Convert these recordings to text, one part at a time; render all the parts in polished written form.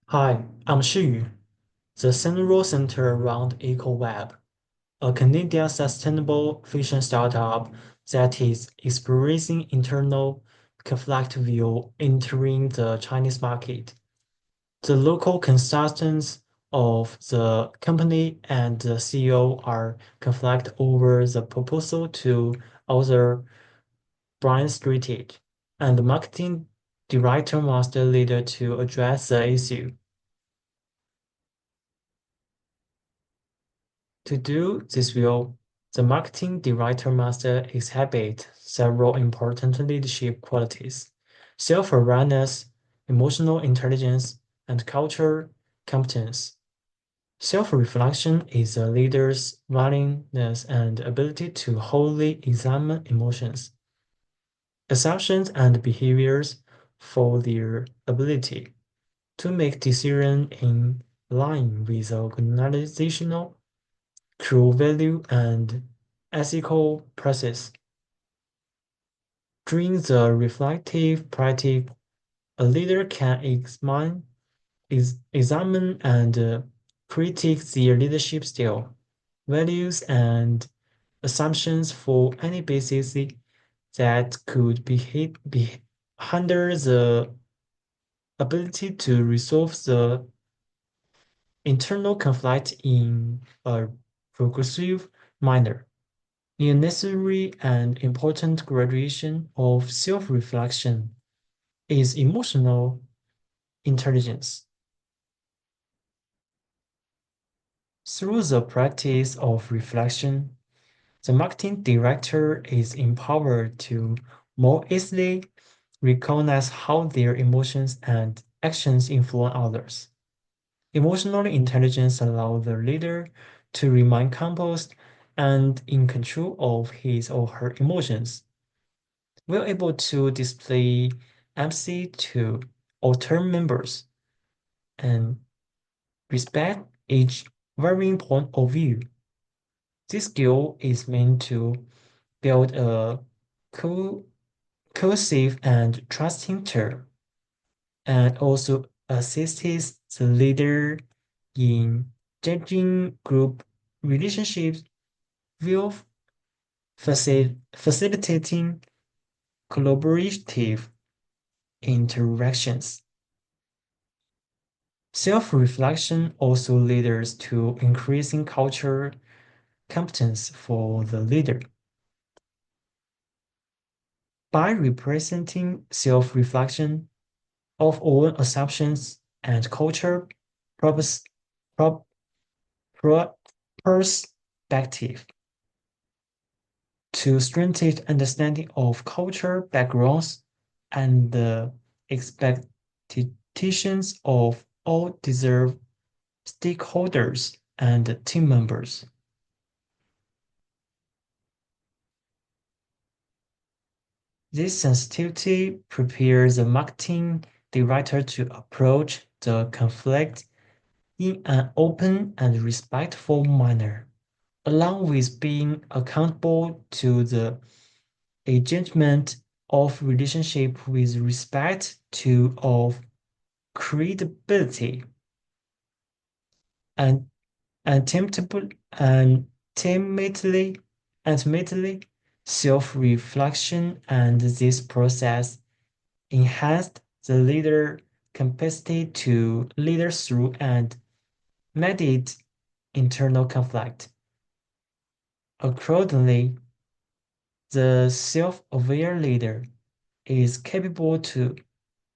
Hi, I'm Shiyu. The Central Center around EcoVibe, a Canadian sustainable fashion startup that is experiencing internal conflict while entering the Chinese market. The local consultants of the company and the CEO are conflict over the proposal to alter brand strategy, and the marketing director must leader to address the issue. To do this well, the marketing director must exhibit several important leadership qualities: self-awareness, emotional intelligence, and cultural competence. Self-reflection is a leader's willingness and ability to wholly examine emotions, assumptions, and behaviors for their ability to make decisions in line with organizational core value and ethical process. During the reflective practice, a leader can examine and critique their leadership style, values, and assumptions for any basis that could be hinder the ability to resolve the internal conflict in a progressive manner. A necessary and important graduation of self-reflection is emotional intelligence. Through the practice of reflection, the marketing director is empowered to more easily recognize how their emotions and actions influence others. Emotional intelligence allows the leader to remain composed and in control of his or her emotions. We're able to display empathy to all term members and respect each varying point of view. This skill is meant to build a co- cohesive and trusting team, and also assists the leader in judging group relationships while facilitating collaborative interactions. Self-reflection also leads to increasing cultural competence for the leader. By representing self-reflection of own assumptions and culture purpose, pro- pro- perspective to strengthen understanding of culture backgrounds and the expectations of all deserved stakeholders and team members. This sensitivity prepares the marketing director to approach the conflict in an open and respectful manner, along with being accountable to the engagement of relationship with respect to of credibility and ultimately, ultimately, ultimately self-reflection and this process enhanced the leader capacity to lead through and mediate internal conflict. Accordingly, the self-aware leader is capable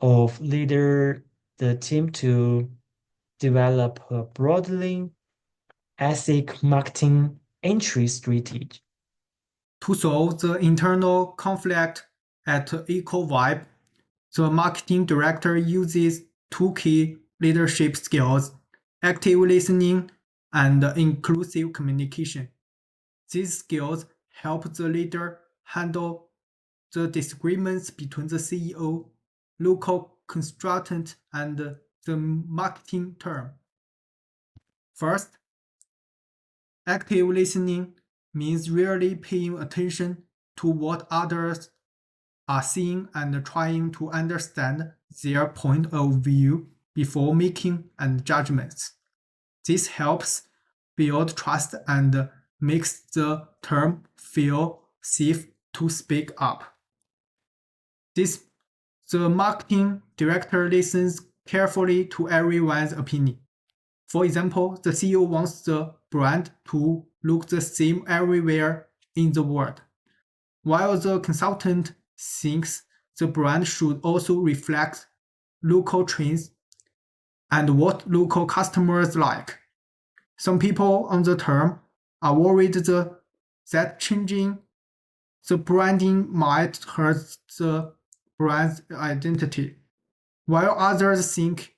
of leader the team to develop a broadly ethic marketing entry strategy. To solve the internal conflict at EcoVibe, the marketing director uses two key leadership skills: active listening and inclusive communication. These skills help the leader handle the disagreements between the CEO, local consultant, and the marketing team. First, active listening means really paying attention to what others are seeing and trying to understand their point of view before making and judgments. This helps build trust and makes the term feel safe to speak up. This the marketing director listens carefully to everyone's opinion. For example, the CEO wants the brand to look the same everywhere in the world, while the consultant thinks the brand should also reflect local trends and what local customers like. Some people on the term are worried that changing the branding might hurt the brand's identity, while others think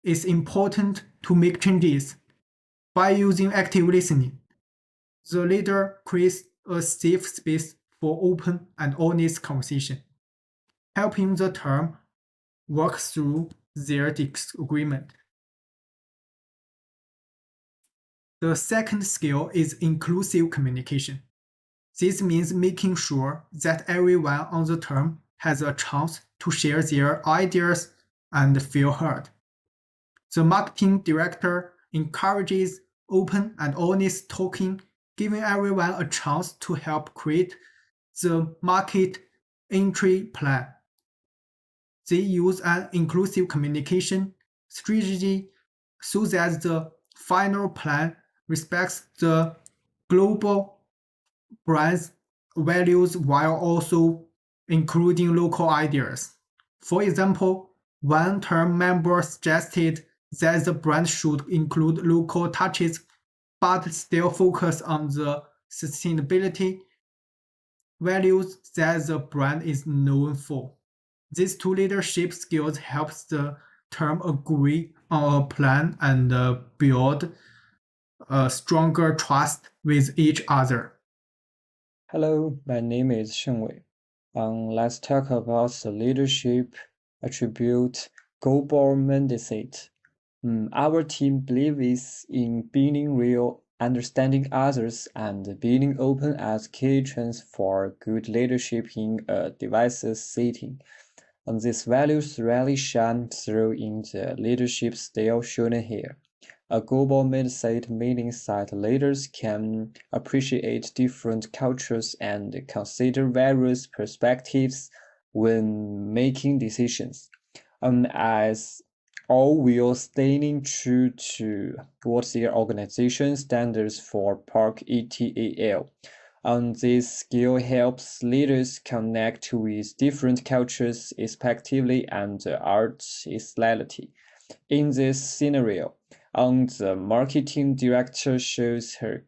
it's important to make changes. By using active listening, the leader creates a safe space for open and honest conversation, helping the term work through their disagreement. The second skill is inclusive communication. This means making sure that everyone on the term has a chance to share their ideas and feel heard. The marketing director encourages open and honest talking, giving everyone a chance to help create the market entry plan. They use an inclusive communication strategy so that the final plan respects the global brand's values while also including local ideas. For example, one term member suggested that the brand should include local touches but still focus on the sustainability values that the brand is known for. These two leadership skills helps the term agree on a plan and build a stronger trust with each other. Hello, my name is Shengwei. Let's talk about the leadership attribute global mandate. Our team believes in being real, understanding others, and being open as key traits for good leadership in a diverse setting. And these values really shine through in the leadership style shown here. A global mindset means that leaders can appreciate different cultures and consider various perspectives when making decisions. As all while staying true to what their organization standards for PARC ETAL. This skill helps leaders connect with different cultures effectively and art reality. In this scenario, the marketing director shows her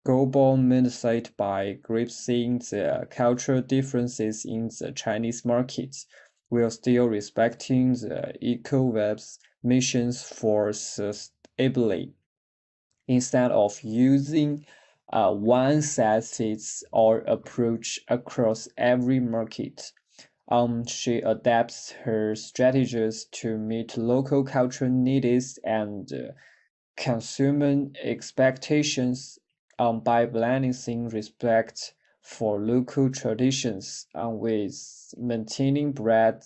global mindset by grasping the cultural differences in the Chinese market, while still respecting the EcoVibe's missions for sustainability. Instead of using a one-size-fits-all approach across every market, she adapts her strategies to meet local cultural needs and consumer expectations by balancing respect for local traditions with maintaining brand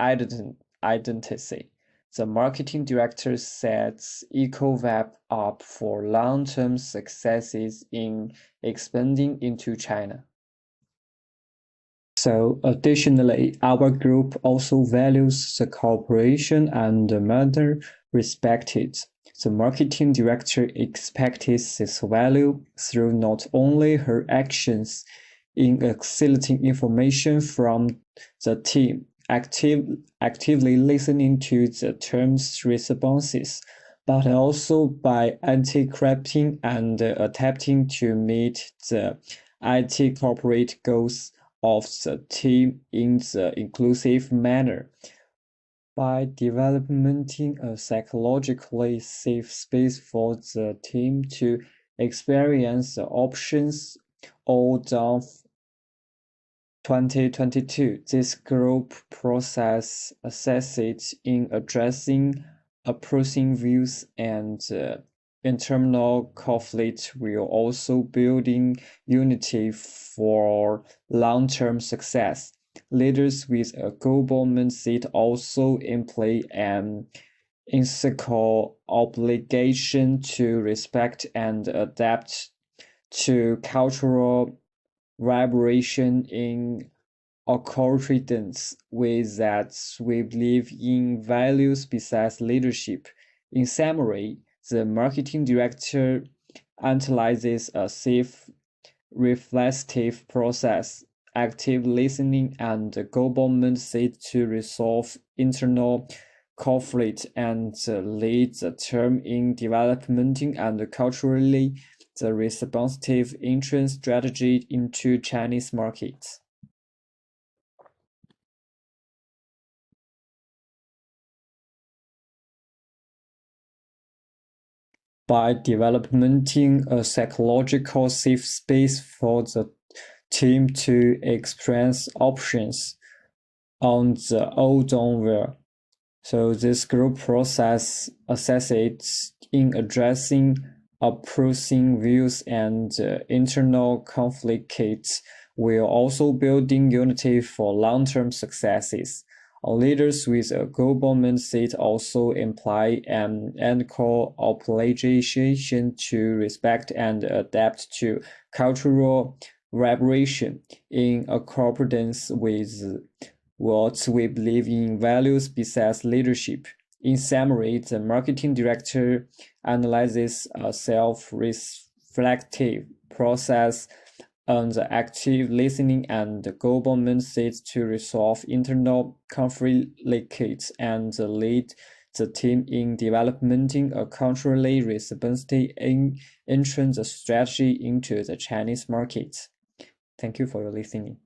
identity. The marketing director sets EcoVibe up for long-term successes in expanding into China. So additionally, our group also values the cooperation and manner respected. The marketing director expects this value through not only her actions in eliciting information from the team, actively listening to the term's responses, but also by anti-corrupting and adapting to meet the IT corporate goals of the team in the inclusive manner. By developing a psychologically safe space for the team to experience the options all down 2022, this group process assesses in addressing opposing views and internal conflict while also building unity for long-term success. Leaders with a global mindset also employ an ethical obligation to respect and adapt to cultural vibration in accordance with that we believe in values besides leadership. In summary, the marketing director analyzes a safe, reflective process, active listening, and global mindset to resolve internal conflict and lead the term in developing and culturally the responsive entrance strategy into Chinese markets. By developing a psychological safe space for the team to express options on the own. So this group process assesses in addressing opposing views and internal conflicts while also building unity for long-term successes. Leaders with a global mindset also imply an ethical obligation to respect and adapt to cultural vibration in accordance with what we believe in values besides leadership. In summary, the marketing director analyzes a self-reflective process and the active listening and global mindset to resolve internal conflicts and lead the team in developing a culturally responsive entrance strategy into the Chinese market. Thank you for your listening.